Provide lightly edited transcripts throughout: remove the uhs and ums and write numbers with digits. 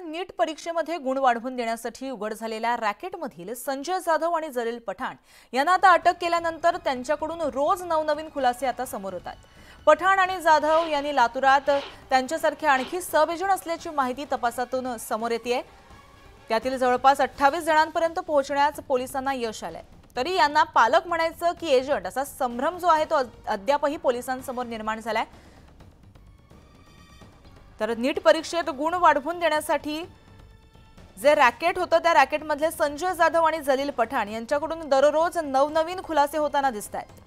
नीट परीक्षेमध्ये गुण वाढवून देण्यासाठी उघड झालेल्या रॅकेटमधील संजय जाधव आणि जलील पठाण यांना आता अटक केल्यानंतर त्यांच्याकडून रोज नवनवीन खुलासे आता समोर येतात। पठाण आणि जाधव यांनी लातूरात त्यांच्यासारखे आणखी 6 जण असल्याची माहिती तपासातून समोर येते। त्यातील जवळपास 28 जणांपर्यंत पोहोचण्यास पोलिसांना यश आलंय। तरी यांना पालक म्हणायचं की एजंट असा संभ्रम जो आहे तो अद्यापही पोलिसांसमोर निर्माण झालाय। तर नीट परीक्षेत गुण वाढवून देण्यासाठी जे रॅकेट होतं त्या रॅकेटमधले संजय जाधव आणि जलील पठाण यांच्याकडून दररोज नवनवीन खुलासे होताना दिसतायत।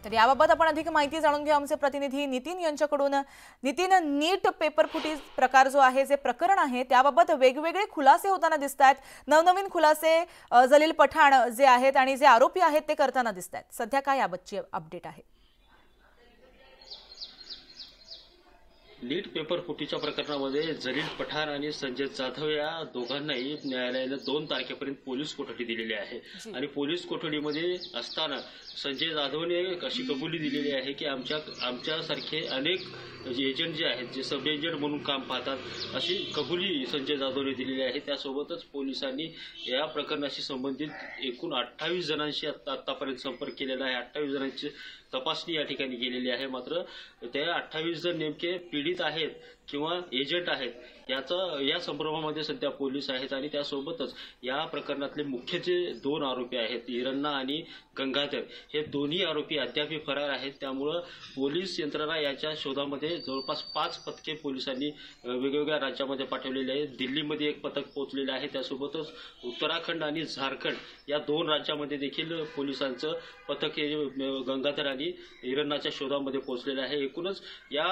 तर याबाबत आपण अधिक माहिती जाणून घेऊ आमचे प्रतिनिधी नितीन यांच्याकडून। नितीन, नीट पेपर फुटी प्रकार जो आहे जे प्रकरण आहे त्याबाबत वेगवेगळे खुलासे होताना दिसतायत। नवनवीन खुलासे जलील पठाण जे आहेत आणि जे आरोपी आहेत ते करताना दिसतायत। सध्या काय याबाबतची अपडेट आहे? नीट पेपर फुटीच्या प्रकरणामध्ये जलील पठाण आणि संजय जाधव या दोघांनाही न्यायालयाने 2 तारखेपर्यंत पोलीस कोठडी दिलेली आहे। आणि पोलीस कोठडीमध्ये असताना संजय जाधवने अशी कबुली दिलेली आहे की आमच्यासारखे अनेक एजंट जे आहेत जे सब एजंट म्हणून काम पाहतात अशी कबुली संजय जाधवने दिलेली आहे। त्यासोबतच पोलिसांनी या प्रकरणाशी संबंधित एकूण 28 जणांशी आतापर्यंत संपर्क केलेला आहे। 28 जणांची तपासणी या ठिकाणी केलेली आहे। मात्र त्या 28 जण नेमके पीडित आहेत किंवा एजंट आहेत या संभ्रमामध्ये सध्या पोलीस आहेत। आणि त्यासोबतच या प्रकरणातले मुख्य जे 2 आरोपी आहेत हिरण्णा आणि गंगाधर हे दोन्ही आरोपी अद्याप फरार आहेत। त्यामुळे पोलीस यंत्रणा याच्या शोधामध्ये जवळपास 5 पथके पोलिसांनी वेगवेगळ्या राज्यामध्ये पाठवलेले आहेत। दिल्लीमध्ये एक पथक पोहोचलेलं आहे। त्यासोबतच उत्तराखंड आणि झारखंड या 2 राज्यामध्ये देखील पोलिसांचं पथक हे गंगाधर आणि हिरण्णाच्या शोधामध्ये पोहोचलेलं आहे। एकूणच या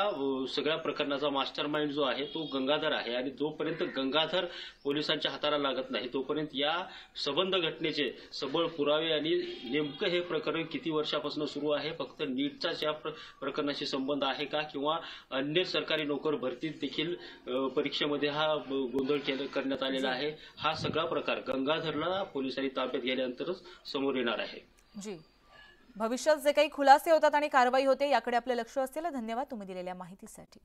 सगळ्या प्रकरणाचा मास्टरमाइंड जो आहे तो गंगाधर आहे। आणि जोपर्यंत गंगाधर पोलिसांच्या हाताला लागत नाही तोपर्यंत या सबंध घटनेचे सबळ पुरावे आणि नेमकं हे प्रकरण किती वर्षापासून सुरू आहे, फक्त नीटचाच या प्रकरणाशी संबंध आहे का किंवा अन्य सरकारी नोकर भरतीत देखील परीक्षेमध्ये हा गोंधळ करण्यात आलेला आहे, हा सगळा प्रकार गंगाधरला पोलिसांनी ताब्यात घेतल्यानंतरच समोर येणार आहे। जी, भविष्यात जे काही खुलासे होतात आणि कारवाई होते याकडे आपले लक्ष असेल। धन्यवाद तुम्ही दिलेल्या माहितीसाठी।